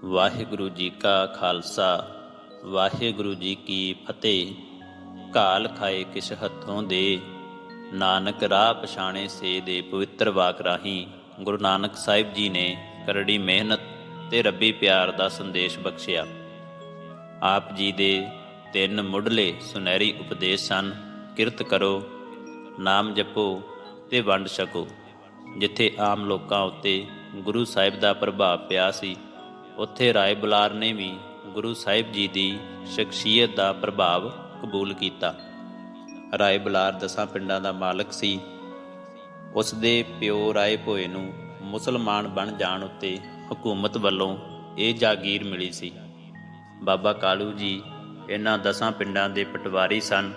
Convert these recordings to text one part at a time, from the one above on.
ਵਾਹਿਗੁਰੂ ਜੀ ਕਾ ਖਾਲਸਾ ਵਾਹਿਗੁਰੂ ਜੀ ਕੀ ਫਤਿਹ। ਘਾਲ ਖਾਏ ਕਿਸ ਹੱਥੋਂ ਦੇ, ਨਾਨਕ ਰਾਹ ਪਛਾਣੇ ਸੇ ਦੇ ਪਵਿੱਤਰ ਵਾਕ ਰਾਹੀਂ ਗੁਰੂ ਨਾਨਕ ਸਾਹਿਬ ਜੀ ਨੇ ਕਰੜੀ ਮਿਹਨਤ ਤੇ ਰੱਬੀ ਪਿਆਰ ਦਾ ਸੰਦੇਸ਼ ਬਖਸ਼ਿਆ। ਆਪ ਜੀ ਦੇ ਤਿੰਨ ਮੁੱਢਲੇ ਸੁਨਹਿਰੀ ਉਪਦੇਸ਼ ਸਨ: ਕਿਰਤ ਕਰੋ, ਨਾਮ ਜਪੋ ਤੇ ਵੰਡ ਛਕੋ। ਜਿੱਥੇ ਆਮ ਲੋਕਾਂ ਉੱਤੇ ਗੁਰੂ ਸਾਹਿਬ ਦਾ ਪ੍ਰਭਾਵ ਪਿਆ ਸੀ, ਉੱਥੇ ਰਾਏ ਬੁਲਾਰ ਨੇ ਵੀ ਗੁਰੂ ਸਾਹਿਬ ਜੀ ਦੀ ਸ਼ਖਸੀਅਤ ਦਾ ਪ੍ਰਭਾਵ ਕਬੂਲ ਕੀਤਾ। ਰਾਏ ਬੁਲਾਰ 10 ਪਿੰਡਾਂ ਦਾ ਮਾਲਕ ਸੀ। ਉਸ ਦੇ ਪਿਓ ਰਾਏ ਭੋਏ ਨੂੰ ਮੁਸਲਮਾਨ ਬਣ ਜਾਣ ਉੱਤੇ ਹਕੂਮਤ ਵੱਲੋਂ ਇਹ ਜਾਗੀਰ ਮਿਲੀ ਸੀ। ਬਾਬਾ ਕਾਲੂ ਜੀ ਇਹਨਾਂ 10 ਪਿੰਡਾਂ ਦੇ ਪਟਵਾਰੀ ਸਨ।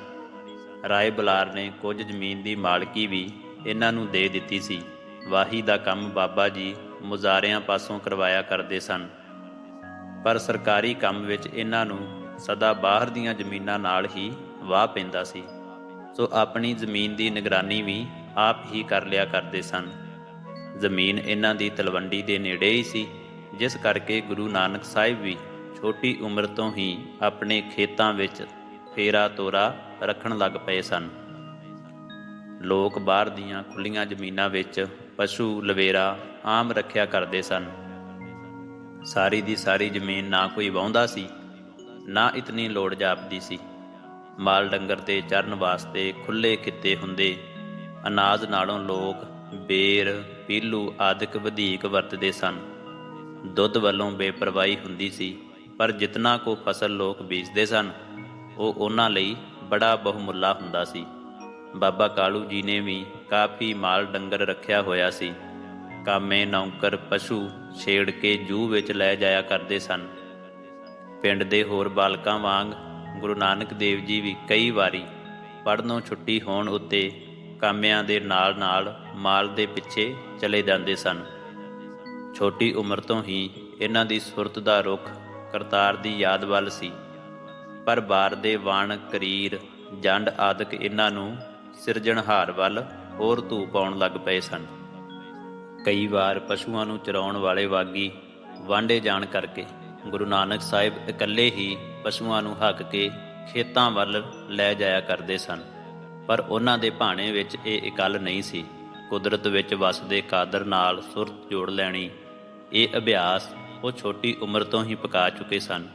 ਰਾਏ ਬੁਲਾਰ ਨੇ ਕੁਝ ਜ਼ਮੀਨ ਦੀ ਮਾਲਕੀ ਵੀ ਇਹਨਾਂ ਨੂੰ ਦੇ ਦਿੱਤੀ ਸੀ। ਵਾਹੀ ਦਾ ਕੰਮ ਬਾਬਾ ਜੀ ਮੁਜ਼ਾਰਿਆਂ ਪਾਸੋਂ ਕਰਵਾਇਆ ਕਰਦੇ ਸਨ, ਪਰ ਸਰਕਾਰੀ ਕੰਮ ਵਿੱਚ ਇਹਨਾਂ ਨੂੰ ਸਦਾ ਬਾਹਰ ਦੀਆਂ ਜ਼ਮੀਨਾਂ ਨਾਲ ਹੀ ਵਾਹ ਪੈਂਦਾ ਸੀ, ਸੋ ਆਪਣੀ ਜ਼ਮੀਨ ਦੀ ਨਿਗਰਾਨੀ ਵੀ ਆਪ ਹੀ ਕਰ ਲਿਆ ਕਰਦੇ ਸਨ। ਜ਼ਮੀਨ ਇਹਨਾਂ ਦੀ ਤਲਵੰਡੀ ਦੇ ਨੇੜੇ ਹੀ ਸੀ, ਜਿਸ ਕਰਕੇ ਗੁਰੂ ਨਾਨਕ ਸਾਹਿਬ ਵੀ ਛੋਟੀ ਉਮਰ ਤੋਂ ਹੀ ਆਪਣੇ ਖੇਤਾਂ ਵਿੱਚ ਫੇਰਾ ਤੋਰਾ ਰੱਖਣ ਲੱਗ ਪਏ ਸਨ। ਲੋਕ ਬਾਹਰ ਦੀਆਂ ਖੁੱਲ੍ਹੀਆਂ ਜ਼ਮੀਨਾਂ ਵਿੱਚ ਪਸ਼ੂ ਲਵੇਰਾ ਆਮ ਰੱਖਿਆ ਕਰਦੇ ਸਨ। ਸਾਰੀ ਦੀ ਸਾਰੀ ਜ਼ਮੀਨ ਨਾ ਕੋਈ ਵਾਹੁੰਦਾ ਸੀ, ਨਾ ਇਤਨੀ ਲੋੜ ਜਾਪਦੀ ਸੀ। ਮਾਲ ਡੰਗਰ ਦੇ ਚਰਨ ਵਾਸਤੇ ਖੁੱਲ੍ਹੇ ਖਿੱਤੇ ਹੁੰਦੇ। ਅਨਾਜ ਨਾਲੋਂ ਲੋਕ ਬੇਰ, ਪੀਲੂ ਆਦਿਕ ਵਧੇਕ ਵਰਤਦੇ ਸਨ। ਦੁੱਧ ਵੱਲੋਂ ਬੇਪਰਵਾਹੀ ਹੁੰਦੀ ਸੀ, ਪਰ ਜਿਤਨਾ ਕੋ ਫਸਲ ਲੋਕ ਬੀਜਦੇ ਸਨ, ਉਹ ਉਹਨਾਂ ਲਈ ਬੜਾ ਬਹੁਮੁੱਲਾ ਹੁੰਦਾ ਸੀ। ਬਾਬਾ ਕਾਲੂ ਜੀ ਨੇ ਵੀ ਕਾਫੀ ਮਾਲ ਡੰਗਰ ਰੱਖਿਆ ਹੋਇਆ ਸੀ। ਕਾਮੇ ਨੌਕਰ ਪਸ਼ੂ ਛੇੜ ਕੇ ਜੂਹ ਵਿੱਚ ਲੈ ਜਾਇਆ ਕਰਦੇ ਸਨ। ਪਿੰਡ ਦੇ ਹੋਰ ਬਾਲਕਾਂ ਵਾਂਗ ਗੁਰੂ ਨਾਨਕ ਦੇਵ ਜੀ ਵੀ ਕਈ ਵਾਰੀ ਪੜ੍ਹਨੋਂ ਛੁੱਟੀ ਹੋਣ ਉੱਤੇ ਕਾਮਿਆਂ ਦੇ ਨਾਲ ਨਾਲ ਮਾਲ ਦੇ ਪਿੱਛੇ ਚਲੇ ਜਾਂਦੇ ਸਨ। ਛੋਟੀ ਉਮਰ ਤੋਂ ਹੀ ਇਹਨਾਂ ਦੀ ਸੁਰਤ ਦਾ ਰੁਖ ਕਰਤਾਰ ਦੀ ਯਾਦ ਵੱਲ ਸੀ, ਪਰ ਬਾਰ ਦੇ ਵਣ, ਕਰੀਰ, ਜੰਡ ਆਦਿਕ ਇਹਨਾਂ ਨੂੰ ਸਿਰਜਣਹਾਰ ਵੱਲ ਹੋਰ ਧੂ ਪਾਉਣ ਲੱਗ ਪਏ ਸਨ। ਕਈ ਵਾਰ ਪਸ਼ੂਆਂ ਨੂੰ ਚਰਾਉਣ ਵਾਲੇ ਵਾਗੀ ਵਾਂਢੇ ਜਾਣ ਕਰਕੇ ਗੁਰੂ ਨਾਨਕ ਸਾਹਿਬ ਇਕੱਲੇ ਹੀ ਪਸ਼ੂਆਂ ਨੂੰ ਹੱਕ ਕੇ ਖੇਤਾਂ ਵੱਲ ਲੈ ਜਾਇਆ ਕਰਦੇ ਸਨ, ਪਰ ਉਹਨਾਂ ਦੇ ਭਾਣੇ ਵਿੱਚ ਇਹ ਇਕੱਲ ਨਹੀਂ ਸੀ। ਕੁਦਰਤ ਵਿੱਚ ਵਸਦੇ ਕਾਦਰ ਨਾਲ ਸੁਰਤ ਜੋੜ ਲੈਣੀ, ਇਹ ਅਭਿਆਸ ਉਹ ਛੋਟੀ ਉਮਰ ਤੋਂ ਹੀ ਪਕਾ ਚੁੱਕੇ ਸਨ।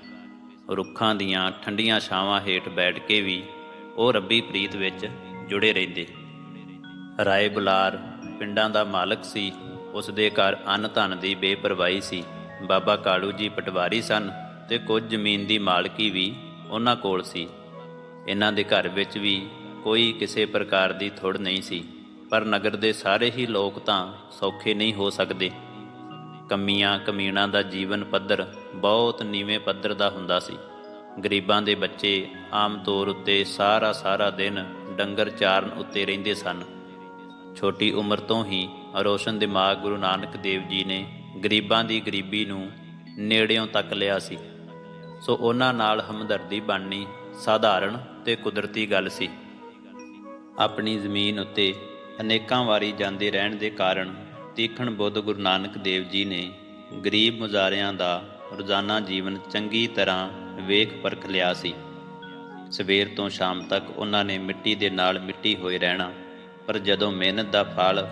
ਰੁੱਖਾਂ ਦੀਆਂ ਠੰਡੀਆਂ ਛਾਵਾਂ ਹੇਠ ਬੈਠ ਕੇ ਵੀ ਉਹ ਰੱਬੀ ਪ੍ਰੀਤ ਵਿੱਚ ਜੁੜੇ ਰਹਿੰਦੇ। ਰਾਏ ਬੁਲਾਰ ਪਿੰਡਾਂ ਦਾ ਮਾਲਕ ਸੀ। ਉਸ ਦੇ ਘਰ ਅੰਨ ਧਨ ਦੀ ਬੇਪਰਵਾਹੀ ਸੀ। ਬਾਬਾ ਕਾਲੂ ਜੀ ਪਟਵਾਰੀ ਸਨ ਤੇ ਕੁਝ ਜ਼ਮੀਨ ਦੀ ਮਾਲਕੀ ਵੀ ਉਹਨਾਂ ਕੋਲ ਸੀ। ਇਹਨਾਂ ਦੇ ਘਰ ਵਿੱਚ ਵੀ ਕੋਈ ਕਿਸੇ ਪ੍ਰਕਾਰ ਦੀ ਥੁੜ ਨਹੀਂ ਸੀ, ਪਰ ਨਗਰ ਦੇ ਸਾਰੇ ਹੀ ਲੋਕ ਤਾਂ ਸੌਖੇ ਨਹੀਂ ਹੋ ਸਕਦੇ। ਕਮੀਆਂ ਕਮੀਣਾਂ ਦਾ ਜੀਵਨ ਪੱਧਰ ਬਹੁਤ ਨੀਵੇਂ ਪੱਧਰ ਦਾ ਹੁੰਦਾ ਸੀ। ਗਰੀਬਾਂ ਦੇ ਬੱਚੇ ਆਮ ਤੌਰ ਉੱਤੇ ਸਾਰਾ ਦਿਨ ਡੰਗਰ ਚਾਰਨ ਉੱਤੇ ਰਹਿੰਦੇ ਸਨ। ਛੋਟੀ ਉਮਰ ਤੋਂ ਹੀ ਰੋਸ਼ਨ ਦਿਮਾਗ ਗੁਰੂ ਨਾਨਕ ਦੇਵ ਜੀ ਨੇ ਗਰੀਬਾਂ ਦੀ ਗਰੀਬੀ ਨੂੰ ਨੇੜਿਓਂ ਤੱਕ ਲਿਆ ਸੀ, ਸੋ ਉਹਨਾਂ ਨਾਲ ਹਮਦਰਦੀ ਬਣਨੀ ਸਾਧਾਰਨ ਤੇ ਕੁਦਰਤੀ ਗੱਲ ਸੀ। ਆਪਣੀ ਜ਼ਮੀਨ ਉੱਤੇ ਅਨੇਕਾਂ ਵਾਰੀ ਜਾਂਦੇ ਰਹਿਣ ਦੇ ਕਾਰਨ ਤੀਖਣ ਬੁੱਧ ਗੁਰੂ ਨਾਨਕ ਦੇਵ ਜੀ ਨੇ ਗਰੀਬ ਮੁਜ਼ਾਰਿਆਂ ਦਾ ਰੋਜ਼ਾਨਾ ਜੀਵਨ ਚੰਗੀ ਤਰ੍ਹਾਂ ਵੇਖ ਪਰਖ ਲਿਆ ਸੀ। ਸਵੇਰ ਤੋਂ ਸ਼ਾਮ ਤੱਕ ਉਹਨਾਂ ਨੇ ਮਿੱਟੀ ਦੇ ਨਾਲ ਮਿੱਟੀ ਹੋਏ ਰਹਿਣਾ, ਪਰ ਜਦੋਂ ਮਿਹਨਤ ਦਾ ਫਲ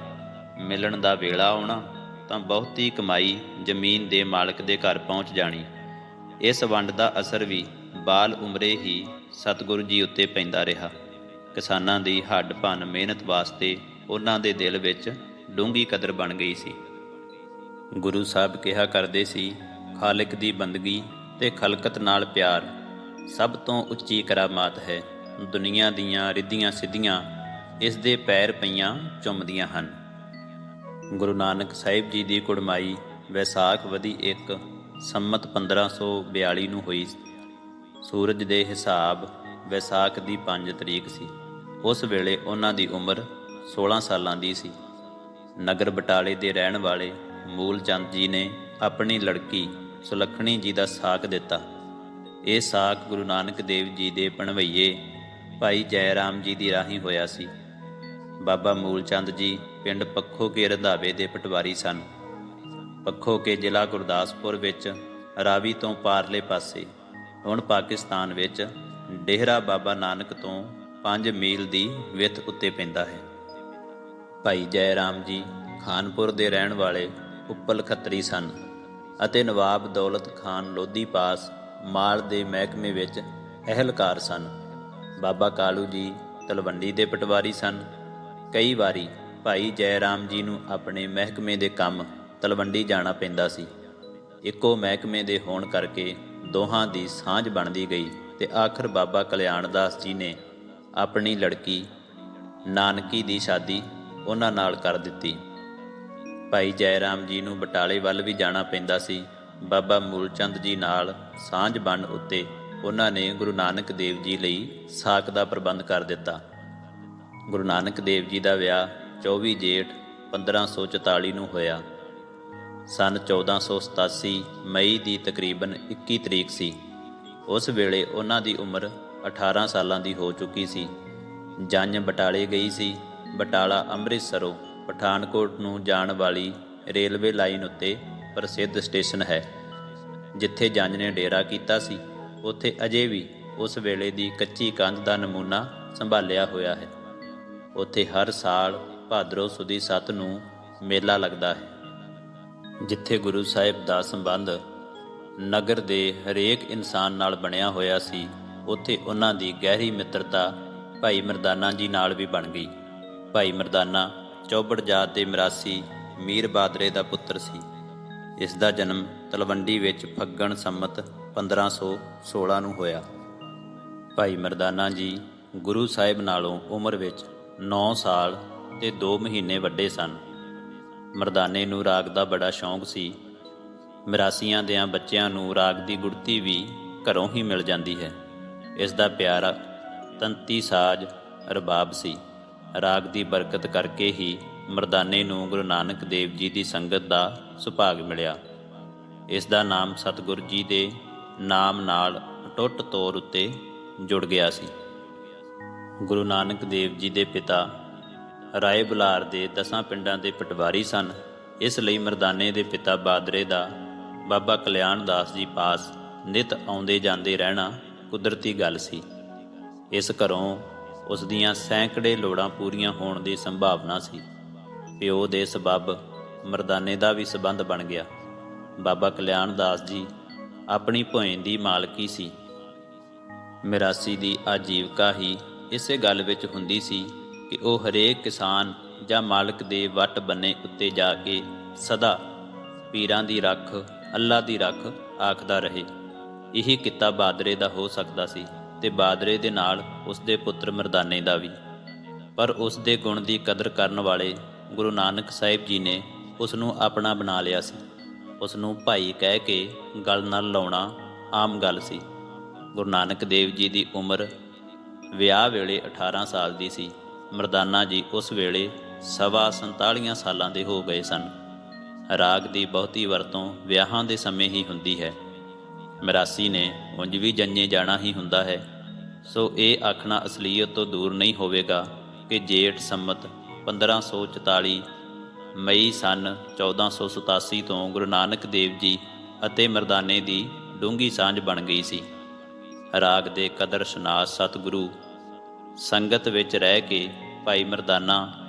ਮਿਲਣ ਦਾ ਵੇਲਾ ਆਉਣਾ ਤਾਂ ਬਹੁਤੀ ਕਮਾਈ ਜ਼ਮੀਨ ਦੇ ਮਾਲਕ ਦੇ ਘਰ ਪਹੁੰਚ ਜਾਣੀ। ਇਸ ਵੰਡ ਦਾ ਅਸਰ ਵੀ ਬਾਲ ਉਮਰੇ ਹੀ ਸਤਿਗੁਰੂ ਜੀ ਉੱਤੇ ਪੈਂਦਾ ਰਿਹਾ। ਕਿਸਾਨਾਂ ਦੀ ਹੱਡ ਭੰਨ ਮਿਹਨਤ ਵਾਸਤੇ ਉਹਨਾਂ ਦੇ ਦਿਲ ਵਿੱਚ ਡੂੰਘੀ ਕਦਰ ਬਣ ਗਈ ਸੀ। ਗੁਰੂ ਸਾਹਿਬ ਕਿਹਾ ਕਰਦੇ ਸੀ, ਖਾਲਿਕ ਦੀ ਬੰਦਗੀ ਤੇ ਖਲਕਤ ਨਾਲ ਪਿਆਰ ਸਭ ਤੋਂ ਉੱਚੀ ਕਰਾਮਾਤ ਹੈ। ਦੁਨੀਆ ਦੀਆਂ ਰਿੱਧੀਆਂ ਸਿੱਧੀਆਂ ਇਸ ਦੇ ਪੈਰ ਪਈਆਂ ਚੁੰਮਦੀਆਂ ਹਨ। ਗੁਰੂ ਨਾਨਕ ਸਾਹਿਬ ਜੀ ਦੀ ਕੁੜਮਾਈ ਵੈਸਾਖ ਵਦੀ 1 ਸੰਮਤ 1542 ਨੂੰ ਹੋਈ। ਸੂਰਜ ਦੇ ਹਿਸਾਬ ਵੈਸਾਖ ਦੀ 5 ਤਰੀਕ ਸੀ। ਉਸ ਵੇਲੇ ਉਹਨਾਂ ਦੀ ਉਮਰ 16 ਸਾਲਾਂ ਦੀ ਸੀ। ਨਗਰ ਬਟਾਲੇ ਦੇ ਰਹਿਣ ਵਾਲੇ ਮੂਲ ਚੰਦ ਜੀ ਨੇ ਆਪਣੀ ਲੜਕੀ ਸੁਲੱਖਣੀ ਜੀ ਦਾ ਸਾਕ ਦਿੱਤਾ। ਇਹ ਸਾਕ ਗੁਰੂ ਨਾਨਕ ਦੇਵ ਜੀ ਦੇ ਭਣਵੱਈਏ ਭਾਈ ਜੈ ਰਾਮ ਜੀ ਦੀ ਰਾਹੀਂ ਹੋਇਆ ਸੀ। ਬਾਬਾ ਮੂਲ ਚੰਦ ਜੀ ਪਿੰਡ ਪੱਖੋ ਕੇ ਰੰਧਾਵੇ ਦੇ ਪਟਵਾਰੀ ਸਨ। ਪੱਖੋ ਕੇ ਜ਼ਿਲ੍ਹਾ ਗੁਰਦਾਸਪੁਰ ਵਿੱਚ ਰਾਵੀ ਤੋਂ ਪਾਰਲੇ ਪਾਸੇ ਹੁਣ ਪਾਕਿਸਤਾਨ ਵਿੱਚ ਡੇਹਰਾ ਬਾਬਾ ਨਾਨਕ ਤੋਂ 5 ਮੀਲ ਦੀ ਵਿੱਥ ਉੱਤੇ ਪੈਂਦਾ ਹੈ। ਭਾਈ ਜੈ ਰਾਮ ਜੀ ਖਾਨਪੁਰ ਦੇ ਰਹਿਣ ਵਾਲੇ ਉੱਪਲ ਖੱਤਰੀ ਸਨ ਅਤੇ ਨਵਾਬ ਦੌਲਤ ਖਾਨ ਲੋਧੀ ਪਾਸ ਮਾਲ ਦੇ ਮਹਿਕਮੇ ਵਿੱਚ ਅਹਿਲਕਾਰ ਸਨ। ਬਾਬਾ ਕਾਲੂ ਜੀ ਤਲਵੰਡੀ ਦੇ ਪਟਵਾਰੀ ਸਨ। ਕਈ ਵਾਰੀ ਭਾਈ ਜੈ ਰਾਮ ਜੀ ਨੂੰ ਆਪਣੇ ਮਹਿਕਮੇ ਦੇ ਕੰਮ ਤਲਵੰਡੀ ਜਾਣਾ ਪੈਂਦਾ ਸੀ। ਇੱਕੋ ਮਹਿਕਮੇ ਦੇ ਹੋਣ ਕਰਕੇ ਦੋਹਾਂ ਦੀ ਸਾਂਝ ਬਣਦੀ ਗਈ ਤੇ ਆਖਰ ਬਾਬਾ ਕਲਿਆਣ ਦਾਸ ਜੀ ਨੇ ਆਪਣੀ ਲੜਕੀ ਨਾਨਕੀ ਦੀ ਸ਼ਾਦੀ ਉਹਨਾਂ ਨਾਲ ਕਰ ਦਿੱਤੀ। ਭਾਈ ਜੈ ਰਾਮ ਜੀ ਨੂੰ ਬਟਾਲੇ ਵੱਲ ਵੀ ਜਾਣਾ ਪੈਂਦਾ ਸੀ। ਬਾਬਾ ਮੂਲਚੰਦ ਜੀ ਨਾਲ ਸਾਂਝ ਬਣਨ ਉੱਤੇ ਉਹਨਾਂ ਨੇ ਗੁਰੂ ਨਾਨਕ ਦੇਵ ਜੀ ਲਈ ਸਾਕ ਦਾ ਪ੍ਰਬੰਧ ਕਰ ਦਿੱਤਾ। ਗੁਰੂ ਨਾਨਕ ਦੇਵ ਜੀ ਦਾ ਵਿਆਹ 24 ਜੇਠ 1544 ਨੂੰ ਹੋਇਆ। ਸੰਨ 1487 ਮਈ ਦੀ ਤਕਰੀਬਨ 21 ਤਰੀਕ ਸੀ। ਉਸ ਵੇਲੇ ਉਹਨਾਂ ਦੀ ਉਮਰ 18 ਸਾਲਾਂ ਦੀ ਹੋ ਚੁੱਕੀ ਸੀ। ਜੰਝ ਬਟਾਲੇ ਗਈ ਸੀ। ਬਟਾਲਾ ਅੰਮ੍ਰਿਤਸਰੋਂ ਪਠਾਨਕੋਟ ਨੂੰ ਜਾਣ ਵਾਲੀ ਰੇਲਵੇ ਲਾਈਨ ਉੱਤੇ ਪ੍ਰਸਿੱਧ ਸਟੇਸ਼ਨ ਹੈ। ਜਿੱਥੇ ਜੰਝ ਨੇ ਡੇਰਾ ਕੀਤਾ ਸੀ ਉੱਥੇ ਅਜੇ ਵੀ ਉਸ ਵੇਲੇ ਦੀ ਕੱਚੀ ਕੰਧ ਦਾ ਨਮੂਨਾ ਸੰਭਾਲਿਆ ਹੋਇਆ ਹੈ। ਉੱਥੇ ਹਰ ਸਾਲ ਭਾਦਰੋਂ ਸੁਦੀ 7 ਨੂੰ ਮੇਲਾ ਲੱਗਦਾ ਹੈ, ਜਿੱਥੇ ਗੁਰੂ ਸਾਹਿਬ ਦਾ ਸੰਬੰਧ ਨਗਰ ਦੇ ਹਰੇਕ ਇਨਸਾਨ ਨਾਲ ਬਣਿਆ ਹੋਇਆ ਸੀ। ਉੱਥੇ ਉਹਨਾਂ ਦੀ ਗਹਿਰੀ ਮਿੱਤਰਤਾ ਭਾਈ ਮਰਦਾਨਾ ਜੀ ਨਾਲ ਵੀ ਬਣ ਗਈ। ਭਾਈ ਮਰਦਾਨਾ ਚੌਬੜ ਜਾਤ ਦੇ ਮਿਰਾਸੀ ਮੀਰ ਬਾਦਰੇ ਦਾ ਪੁੱਤਰ ਸੀ। ਇਸ ਦਾ ਜਨਮ ਤਲਵੰਡੀ ਵਿੱਚ ਫੱਗਣ ਸੰਮਤ 1516 ਨੂੰ ਹੋਇਆ। ਭਾਈ ਮਰਦਾਨਾ ਜੀ ਗੁਰੂ ਸਾਹਿਬ ਨਾਲੋਂ ਉਮਰ ਵਿੱਚ 9 ਸਾਲ ਤੇ 2 ਮਹੀਨੇ ਵੱਡੇ ਸਨ। ਮਰਦਾਨੇ ਨੂੰ ਰਾਗ ਦਾ ਬੜਾ ਸ਼ੌਂਕ ਸੀ। ਮਿਰਾਸੀਆਂ ਦਿਆਂ ਬੱਚਿਆਂ ਨੂੰ ਰਾਗ ਦੀ ਗੁੜਤੀ ਵੀ ਘਰੋਂ ਹੀ ਮਿਲ ਜਾਂਦੀ ਹੈ। ਇਸ ਦਾ ਪਿਆਰਾ ਤੰਤੀ ਸਾਜ਼ ਰਬਾਬ ਸੀ। ਰਾਗ ਦੀ ਬਰਕਤ ਕਰਕੇ ਹੀ ਮਰਦਾਨੇ ਨੂੰ ਗੁਰੂ ਨਾਨਕ ਦੇਵ ਜੀ ਦੀ ਸੰਗਤ ਦਾ ਸੁਭਾਗ ਮਿਲਿਆ। ਇਸ ਦਾ ਨਾਮ ਸਤਿਗੁਰ ਜੀ ਦੇ ਨਾਮ ਨਾਲ ਅਟੁੱਟ ਤੌਰ ਉੱਤੇ ਜੁੜ ਗਿਆ ਸੀ। ਗੁਰੂ ਨਾਨਕ ਦੇਵ ਜੀ ਦੇ ਪਿਤਾ ਰਾਏ ਬੁਲਾਰ ਦੇ 10 ਪਿੰਡਾਂ ਦੇ ਪਟਵਾਰੀ ਸਨ। ਇਸ ਲਈ ਮਰਦਾਨੇ ਦੇ ਪਿਤਾ ਬਾਦਰੇ ਦਾ ਬਾਬਾ ਕਲਿਆਣ ਦਾਸ ਜੀ ਪਾਸ ਨਿਤ ਆਉਂਦੇ ਜਾਂਦੇ ਰਹਿਣਾ ਕੁਦਰਤੀ ਗੱਲ ਸੀ। ਇਸ ਘਰੋਂ ਉਸ ਦੀਆਂ ਸੈਂਕੜੇ ਲੋੜਾਂ ਪੂਰੀਆਂ ਹੋਣ ਦੀ ਸੰਭਾਵਨਾ ਸੀ। ਪਿਓ ਦੇ ਸਬੱਬ ਮਰਦਾਨੇ ਦਾ ਵੀ ਸਬੰਧ ਬਣ ਗਿਆ। ਬਾਬਾ ਕਲਿਆਣ ਦਾਸ ਜੀ ਆਪਣੀ ਭੋਇੰ ਦੀ ਮਾਲਕੀ ਸੀ। ਮਿਰਾਸੀ ਦੀ ਆਜੀਵਕਾ ਹੀ ਇਸੇ ਗੱਲ ਵਿੱਚ ਹੁੰਦੀ ਸੀ ਕਿ ਉਹ ਹਰੇਕ ਕਿਸਾਨ ਜਾਂ ਮਾਲਕ ਦੇ ਵੱਟ ਬੰਨੇ ਉੱਤੇ ਜਾ ਕੇ ਸਦਾ ਪੀਰਾਂ ਦੀ ਰੱਖ, ਅੱਲਾ ਦੀ ਰੱਖ ਆਖਦਾ ਰਹੇ। ਇਹੀ ਕਿੱਤਾ ਬਾਦਰੇ ਦਾ ਹੋ ਸਕਦਾ ਸੀ ਤੇ ਬਾਦਰੇ ਦੇ ਨਾਲ ਉਸ ਦੇ ਪੁੱਤਰ ਮਰਦਾਨੇ ਦਾ ਵੀ। ਪਰ ਉਸ ਦੇ ਗੁਣ ਦੀ ਕਦਰ ਕਰਨ ਵਾਲੇ ਗੁਰੂ ਨਾਨਕ ਸਾਹਿਬ ਜੀ ਨੇ ਉਸ ਨੂੰ ਆਪਣਾ ਬਣਾ ਲਿਆ ਸੀ। ਉਸ ਨੂੰ ਭਾਈ ਕਹਿ ਕੇ ਗਲ ਨਾਲ ਲਾਉਣਾ ਆਮ ਗੱਲ ਸੀ। ਗੁਰੂ ਨਾਨਕ ਦੇਵ ਜੀ ਦੀ ਉਮਰ ਵਿਆਹ ਵੇਲੇ 18 ਸਾਲ ਦੀ ਸੀ। ਮਰਦਾਨਾ ਜੀ ਉਸ ਵੇਲੇ 47 ਸਾਲਾਂ ਦੇ ਹੋ ਗਏ ਸਨ। ਰਾਗ ਦੀ ਬਹੁਤੀ ਵਰਤੋਂ ਵਿਆਹਾਂ ਦੇ ਸਮੇਂ ਹੀ ਹੁੰਦੀ ਹੈ। ਮਿਰਾਸੀ ਨੇ ਉਂਝ ਵੀ ਜੰਨੇ ਜਾਣਾ ਹੀ ਹੁੰਦਾ ਹੈ। ਸੋ ਇਹ ਆਖਣਾ ਅਸਲੀਅਤ ਤੋਂ ਦੂਰ ਨਹੀਂ ਹੋਵੇਗਾ ਕਿ ਜੇਠ ਸੰਮਤ 1544 ਮਈ ਸੰਨ 1487 ਤੋਂ ਗੁਰੂ ਨਾਨਕ ਦੇਵ ਜੀ ਅਤੇ ਮਰਦਾਨੇ ਦੀ ਡੂੰਘੀ ਸਾਂਝ ਬਣ ਗਈ ਸੀ। ਰਾਗ ਦੇ ਕਦਰ ਸ਼ਨਾਸ ਸਤਿਗੁਰੂ ਸੰਗਤ ਵਿੱਚ ਰਹਿ ਕੇ ਭਾਈ ਮਰਦਾਨਾ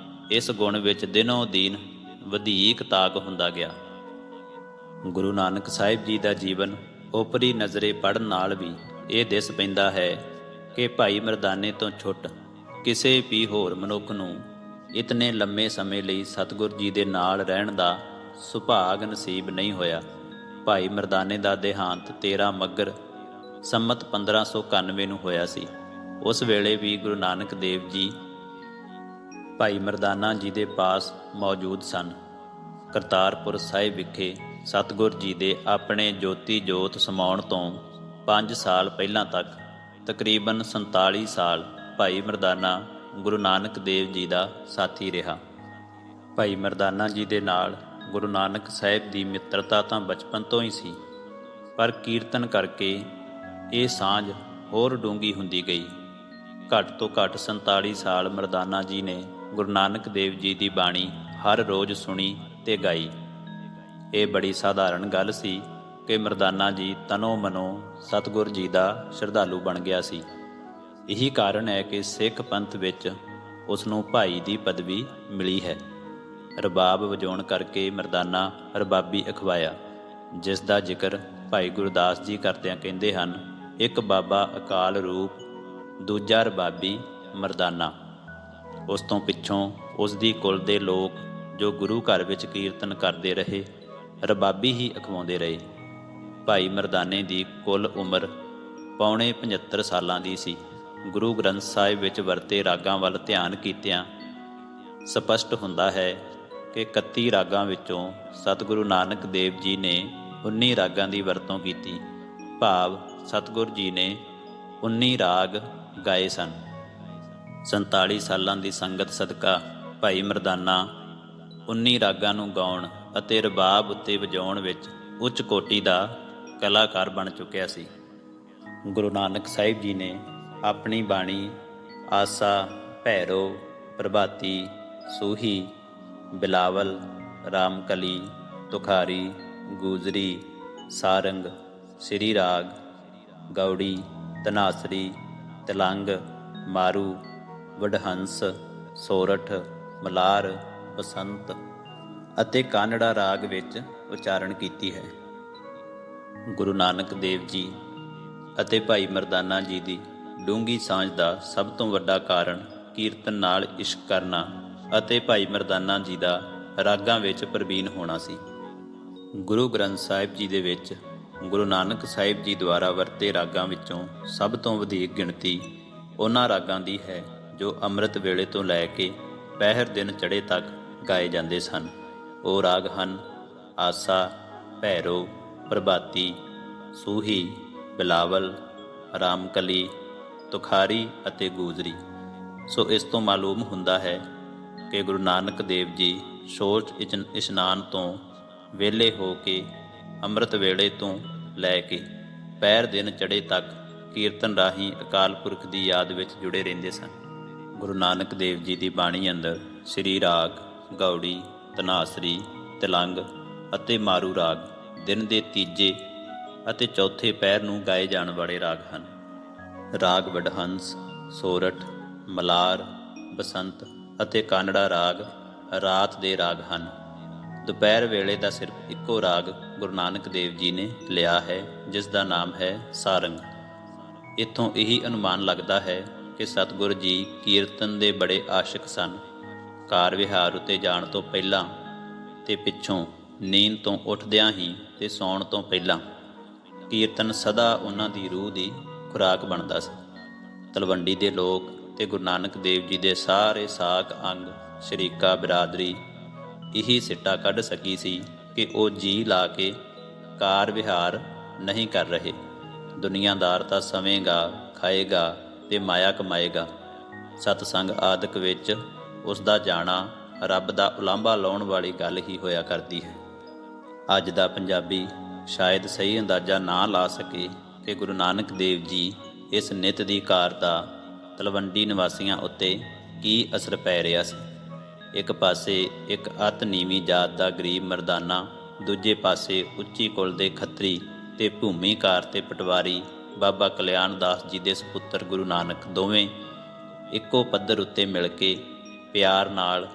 ਇਸ ਗੁਣ ਵਿੱਚ ਦਿਨੋਂ ਦਿਨ ਵਧੀਕ ਤਾਕ ਹੁੰਦਾ ਗਿਆ। ਗੁਰੂ ਨਾਨਕ ਸਾਹਿਬ ਜੀ ਦਾ ਜੀਵਨ ਓਪਰੀ ਨਜ਼ਰੇ ਪੜ੍ਹਨ ਨਾਲ ਵੀ ਇਹ ਦਿਸ ਪੈਂਦਾ ਹੈ ਕਿ ਭਾਈ ਮਰਦਾਨੇ ਤੋਂ ਛੁੱਟ ਕਿਸੇ ਵੀ ਹੋਰ ਮਨੁੱਖ ਨੂੰ ਇਤਨੇ ਲੰਮੇ ਸਮੇਂ ਲਈ ਸਤਿਗੁਰ ਜੀ ਦੇ ਨਾਲ ਰਹਿਣ ਦਾ ਸੁਭਾਗ ਨਸੀਬ ਨਹੀਂ ਹੋਇਆ। ਭਾਈ ਮਰਦਾਨੇ ਦਾ ਦੇਹਾਂਤ 13 ਮੱਘਰ ਸੰਮਤ 1591 ਨੂੰ ਹੋਇਆ ਸੀ। ਉਸ ਵੇਲੇ ਵੀ ਗੁਰੂ ਨਾਨਕ ਦੇਵ ਜੀ ਭਾਈ ਮਰਦਾਨਾ ਜੀ ਦੇ ਪਾਸ ਮੌਜੂਦ ਸਨ। ਕਰਤਾਰਪੁਰ ਸਾਹਿਬ ਵਿਖੇ ਸਤਿਗੁਰ ਜੀ ਦੇ ਆਪਣੇ ਜੋਤੀ ਜੋਤ ਸਮਾਉਣ ਤੋਂ 5 ਸਾਲ ਪਹਿਲਾਂ ਤੱਕ ਤਕਰੀਬਨ 47 ਸਾਲ ਭਾਈ ਮਰਦਾਨਾ ਗੁਰੂ ਨਾਨਕ ਦੇਵ ਜੀ ਦਾ ਸਾਥੀ ਰਿਹਾ। ਭਾਈ ਮਰਦਾਨਾ ਜੀ ਦੇ ਨਾਲ ਗੁਰੂ ਨਾਨਕ ਸਾਹਿਬ ਦੀ ਮਿੱਤਰਤਾ ਤਾਂ ਬਚਪਨ ਤੋਂ ਹੀ ਸੀ, ਪਰ ਕੀਰਤਨ ਕਰਕੇ ਇਹ ਸਾਂਝ ਹੋਰ ਡੂੰਘੀ ਹੁੰਦੀ ਗਈ। ਘੱਟ ਤੋਂ ਘੱਟ 47 ਸਾਲ ਮਰਦਾਨਾ ਜੀ ਨੇ ਗੁਰੂ ਨਾਨਕ ਦੇਵ ਜੀ ਦੀ ਬਾਣੀ ਹਰ ਰੋਜ਼ ਸੁਣੀ ਤੇ ਗਾਈ। ਇਹ ਬੜੀ ਸਾਧਾਰਨ ਗੱਲ ਸੀ, ਕਿ ਮਰਦਾਨਾ ਜੀ ਤਨੋ ਮਨੋ ਸਤਿਗੁਰ ਜੀ ਦਾ ਸ਼ਰਧਾਲੂ ਬਣ ਗਿਆ ਸੀ। ਇਹੀ ਕਾਰਨ ਹੈ ਕਿ ਸਿੱਖ ਪੰਥ ਵਿੱਚ ਉਸ ਨੂੰ ਭਾਈ ਦੀ ਪਦਵੀ ਮਿਲੀ ਹੈ। ਰਬਾਬ ਵਜਾਉਣ ਕਰਕੇ ਮਰਦਾਨਾ ਰਬਾਬੀ ਅਖਵਾਇਆ, ਜਿਸ ਦਾ ਜ਼ਿਕਰ ਭਾਈ ਗੁਰਦਾਸ ਜੀ ਕਰਦਿਆਂ ਕਹਿੰਦੇ ਹਨ, ਇੱਕ ਬਾਬਾ ਅਕਾਲ ਰੂਪ, ਦੂਜਾ ਰਬਾਬੀ ਮਰਦਾਨਾ। ਉਸ ਤੋਂ ਪਿੱਛੋਂ ਉਸ ਦੀ ਕੁਲ ਦੇ ਲੋਕ ਜੋ ਗੁਰੂ ਘਰ ਵਿੱਚ ਕੀਰਤਨ ਕਰਦੇ ਰਹੇ, ਰਬਾਬੀ ਹੀ ਅਖਵਾਉਂਦੇ ਰਹੇ। ਭਾਈ ਮਰਦਾਨੇ ਦੀ ਕੁੱਲ ਉਮਰ ਪੌਣੇ 75 ਸਾਲਾਂ ਦੀ ਸੀ। ਗੁਰੂ ਗ੍ਰੰਥ ਸਾਹਿਬ ਵਿੱਚ ਵਰਤੇ ਰਾਗਾਂ ਵੱਲ ਧਿਆਨ ਕੀਤਿਆਂ ਸਪਸ਼ਟ ਹੁੰਦਾ ਹੈ ਕਿ 31 ਰਾਗਾਂ ਵਿੱਚੋਂ ਸਤਿਗੁਰੂ ਨਾਨਕ ਦੇਵ ਜੀ ਨੇ 19 ਰਾਗਾਂ ਦੀ ਵਰਤੋਂ ਕੀਤੀ, ਭਾਵ ਸਤਿਗੁਰ ਜੀ ਨੇ 19 ਰਾਗ ਗਾਏ ਸਨ। 47 ਸਾਲਾਂ ਦੀ ਸੰਗਤ ਸਦਕਾ ਭਾਈ ਮਰਦਾਨਾ 19 ਰਾਗਾਂ ਨੂੰ ਗਾਉਣ ਅਤੇ ਰਬਾਬ ਉੱਤੇ ਵਜਾਉਣ ਵਿੱਚ ਉੱਚ ਕੋਟੀ ਦਾ ਕਲਾਕਾਰ ਬਣ ਚੁੱਕਿਆ ਸੀ। ਗੁਰੂ ਨਾਨਕ ਸਾਹਿਬ ਜੀ ਨੇ ਆਪਣੀ ਬਾਣੀ ਆਸਾ, ਭੈਰੋ, ਪ੍ਰਭਾਤੀ, ਸੂਹੀ, ਬਿਲਾਵਲ, ਰਾਮਕਲੀ, ਤੁਖਾਰੀ, ਗੂਜਰੀ, ਸਾਰੰਗ, ਸ੍ਰੀ ਰਾਗ, ਗੌੜੀ, ਧਨਾਸਰੀ, ਤਿਲੰਗ, ਮਾਰੂ, ਵਡਹੰਸ, ਸੋਰਠ, ਮਲਾਰ, ਬਸੰਤ ਅਤੇ ਕਾਨੜਾ ਰਾਗ ਵਿੱਚ ਉਚਾਰਨ ਕੀਤੀ ਹੈ। ਗੁਰੂ ਨਾਨਕ ਦੇਵ ਜੀ ਅਤੇ ਭਾਈ ਮਰਦਾਨਾ ਜੀ ਦੀ ਡੂੰਘੀ ਸਾਂਝ ਦਾ ਸਭ ਤੋਂ ਵੱਡਾ ਕਾਰਨ ਕੀਰਤਨ ਨਾਲ ਇਸ਼ਕ ਕਰਨਾ ਅਤੇ ਭਾਈ ਮਰਦਾਨਾ ਜੀ ਦਾ ਰਾਗਾਂ ਵਿੱਚ ਪ੍ਰਵੀਨ ਹੋਣਾ ਸੀ। ਗੁਰੂ ਗ੍ਰੰਥ ਸਾਹਿਬ ਜੀ ਦੇ ਵਿੱਚ ਗੁਰੂ ਨਾਨਕ ਸਾਹਿਬ ਜੀ ਦੁਆਰਾ ਵਰਤੇ ਰਾਗਾਂ ਵਿੱਚੋਂ ਸਭ ਤੋਂ ਵਧੇਕ ਗਿਣਤੀ ਉਹਨਾਂ ਰਾਗਾਂ ਦੀ ਹੈ ਜੋ ਅੰਮ੍ਰਿਤ ਵੇਲੇ ਤੋਂ ਲੈ ਕੇ ਪਹਿਰ ਦਿਨ ਚੜ੍ਹੇ ਤੱਕ ਗਾਏ ਜਾਂਦੇ ਸਨ। ਉਹ ਰਾਗ ਹਨ ਆਸਾ, ਭੈਰੋ, ਪ੍ਰਭਾਤੀ, ਸੂਹੀ, ਬਿਲਾਵਲ, ਰਾਮਕਲੀ, ਤੁਖਾਰੀ ਅਤੇ ਗੂਜਰੀ। ਸੋ ਇਸ ਤੋਂ ਮਾਲੂਮ ਹੁੰਦਾ ਹੈ ਕਿ ਗੁਰੂ ਨਾਨਕ ਦੇਵ ਜੀ ਸੋਚ ਇਸ਼ਨਾਨ ਤੋਂ ਵਿਹਲੇ ਹੋ ਕੇ ਅੰਮ੍ਰਿਤ ਵੇਲੇ ਤੋਂ ਲੈ ਕੇ ਪਹਿਰ ਦਿਨ ਚੜ੍ਹੇ ਤੱਕ ਕੀਰਤਨ ਰਾਹੀਂ ਅਕਾਲ ਪੁਰਖ ਦੀ ਯਾਦ ਵਿੱਚ ਜੁੜੇ ਰਹਿੰਦੇ ਸਨ। ਗੁਰੂ ਨਾਨਕ ਦੇਵ ਜੀ ਦੀ ਬਾਣੀ ਅੰਦਰ ਸ੍ਰੀ ਰਾਗ, ਗੌੜੀ, ਧਨਾਸਰੀ, ਤਿਲੰਗ ਅਤੇ ਮਾਰੂ ਰਾਗ ਦਿਨ ਦੇ ਤੀਜੇ ਅਤੇ ਚੌਥੇ ਪਹਿਰ ਨੂੰ ਗਾਏ ਜਾਣ ਵਾਲੇ ਰਾਗ ਹਨ। ਰਾਗ ਵਡਹੰਸ, ਸੋਰਠ, ਮਲਾਰ, ਬਸੰਤ ਅਤੇ ਕਾਨੜਾ ਰਾਗ ਰਾਤ ਦੇ ਰਾਗ ਹਨ। ਦੁਪਹਿਰ ਵੇਲੇ ਦਾ ਸਿਰਫ ਇੱਕੋ ਰਾਗ ਗੁਰੂ ਨਾਨਕ ਦੇਵ ਜੀ ਨੇ ਲਿਆ ਹੈ, ਜਿਸ ਦਾ ਨਾਮ ਹੈ ਸਾਰੰਗ। ਇੱਥੋਂ ਇਹੀ ਅਨੁਮਾਨ ਲੱਗਦਾ ਹੈ ਕਿ ਸਤਿਗੁਰ ਜੀ ਕੀਰਤਨ ਦੇ ਬੜੇ ਆਸ਼ਿਕ ਸਨ। ਕਾਰ ਵਿਹਾਰ ਉੱਤੇ ਜਾਣ ਤੋਂ ਪਹਿਲਾਂ ਤੇ ਪਿੱਛੋਂ, ਨੀਂਦ ਤੋਂ ਉੱਠਦਿਆਂ ਹੀ ਤੇ ਸੌਣ ਤੋਂ ਪਹਿਲਾਂ ਕੀਰਤਨ ਸਦਾ ਉਹਨਾਂ ਦੀ ਰੂਹ ਦੀ ਖੁਰਾਕ ਬਣਦਾ ਸੀ। ਤਲਵੰਡੀ ਦੇ ਲੋਕ ਤੇ ਗੁਰੂ ਨਾਨਕ ਦੇਵ ਜੀ ਦੇ ਸਾਰੇ ਸਾਕ ਅੰਗ, ਸ਼ਰੀਕਾ ਬਿਰਾਦਰੀ ਇਹੀ ਸਿੱਟਾ ਕੱਢ ਸਕੀ ਸੀ ਕਿ ਉਹ ਜੀ ਲਾ ਕੇ ਕਾਰ ਵਿਹਾਰ ਨਹੀਂ ਕਰ ਰਹੇ। ਦੁਨੀਆਦਾਰ ਤਾਂ ਸਵੇਂਗਾ, ਖਾਏਗਾ ਤੇ ਮਾਇਆ ਕਮਾਏਗਾ। ਸਤਸੰਗ ਆਦਿਕ ਵਿੱਚ ਉਸ ਦਾ ਜਾਣਾ ਰੱਬ ਦਾ ਉਲਾਂਭਾ ਲਾਉਣ ਵਾਲੀ ਗੱਲ ਹੀ ਹੋਇਆ ਕਰਦੀ ਹੈ। ਅੱਜ ਦਾ ਪੰਜਾਬੀ ਸ਼ਾਇਦ ਸਹੀ ਅੰਦਾਜ਼ਾ ਨਾ ਲਾ ਸਕੇ ਕਿ ਗੁਰੂ ਨਾਨਕ ਦੇਵ ਜੀ ਇਸ ਨਿੱਤ ਦੀ ਕਾਰ ਦਾ ਤਲਵੰਡੀ ਨਿਵਾਸੀਆਂ ਉੱਤੇ ਕੀ ਅਸਰ ਪੈ ਰਿਹਾ ਸੀ। ਇੱਕ ਪਾਸੇ ਇੱਕ ਅਤ ਨੀਵੀਂ ਜਾਤ ਦਾ ਗਰੀਬ ਮਰਦਾਨਾ, ਦੂਜੇ ਪਾਸੇ ਉੱਚੀ ਕੁਲ ਦੇ ਖੱਤਰੀ ਤੇ ਭੂਮੀਕਾਰ ਤੇ ਪਟਵਾਰੀ ਬਾਬਾ ਕਲਿਆਣ ਦਾਸ ਜੀ ਦੇ ਸਪੁੱਤਰ ਗੁਰੂ ਨਾਨਕ ਦੋਵੇਂ ਇੱਕੋ ਪੱਧਰ ਉੱਤੇ ਮਿਲ ਕੇ ਪਿਆਰ ਨਾਲ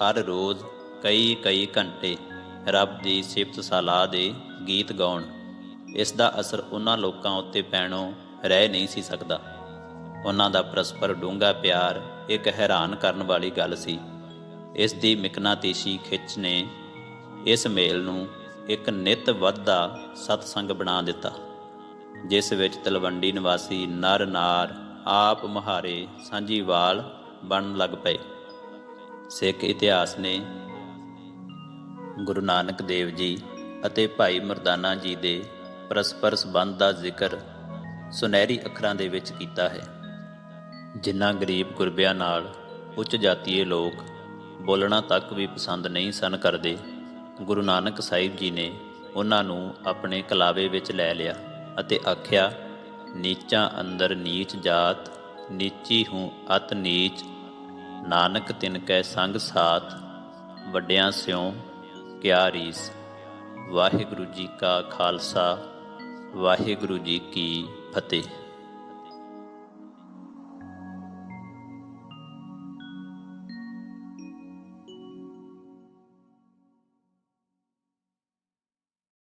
ਹਰ ਰੋਜ਼ ਕਈ ਘੰਟੇ ਰੱਬ ਦੀ ਸਿਫਤ ਸਲਾਹ ਦੇ ਗੀਤ ਗਾਉਣ। ਇਸ ਦਾ ਅਸਰ ਉਹਨਾਂ ਲੋਕਾਂ ਉੱਤੇ ਪੈਣੋਂ ਰਹਿ ਨਹੀਂ ਸੀ ਸਕਦਾ। ਉਹਨਾਂ ਦਾ ਪਰਸਪਰ ਡੂੰਘਾ ਪਿਆਰ ਇੱਕ ਹੈਰਾਨ ਕਰਨ ਵਾਲੀ ਗੱਲ ਸੀ। ਇਸ ਦੀ ਮਿਕਨਾਤੀਸ਼ੀ ਖਿੱਚ ਨੇ ਇਸ ਮੇਲ ਨੂੰ ਇੱਕ ਨਿੱਤ ਵੱਧਦਾ ਸਤਸੰਗ ਬਣਾ ਦਿੱਤਾ, ਜਿਸ ਵਿੱਚ ਤਲਵੰਡੀ ਨਿਵਾਸੀ ਨਰ ਨਾਰ ਆਪ ਮੁਹਾਰੇ ਸਾਂਝੀਵਾਲ ਬਣਨ ਲੱਗ ਪਏ। ਸਿੱਖ ਇਤਿਹਾਸ ਨੇ ਗੁਰੂ ਨਾਨਕ ਦੇਵ ਜੀ ਅਤੇ ਭਾਈ ਮਰਦਾਨਾ ਜੀ ਦੇ ਪਰਸਪਰ ਸੰਬੰਧ ਦਾ ਜ਼ਿਕਰ ਸੁਨਹਿਰੀ ਅੱਖਰਾਂ ਦੇ ਵਿੱਚ ਕੀਤਾ ਹੈ। ਜਿਨ੍ਹਾਂ ਗਰੀਬ ਗੁਰਬਿਆਂ ਨਾਲ ਉੱਚ ਜਾਤੀਏ ਲੋਕ ਬੋਲਣਾ ਤੱਕ ਵੀ ਪਸੰਦ ਨਹੀਂ ਸਨ ਕਰਦੇ, ਗੁਰੂ ਨਾਨਕ ਸਾਹਿਬ ਜੀ ਨੇ ਉਹਨਾਂ ਨੂੰ ਆਪਣੇ ਕਲਾਵੇ ਵਿੱਚ ਲੈ ਲਿਆ ਅਤੇ ਆਖਿਆ, ਨੀਚਾਂ ਅੰਦਰ ਨੀਚ ਜਾਤ, ਨੀਚੀ ਹੂੰ ਅਤ ਨੀਚ, ਨਾਨਕ ਤਿਨ ਕੈ ਸੰਗ ਸਾਥ, ਵੱਡਿਆਂ ਸਿਉ ਕਿਆ ਰੀਸ। ਵਾਹਿਗੁਰੂ ਜੀ ਕਾ ਖਾਲਸਾ, ਵਾਹਿਗੁਰੂ ਜੀ ਕੀ ਫਤਿਹ।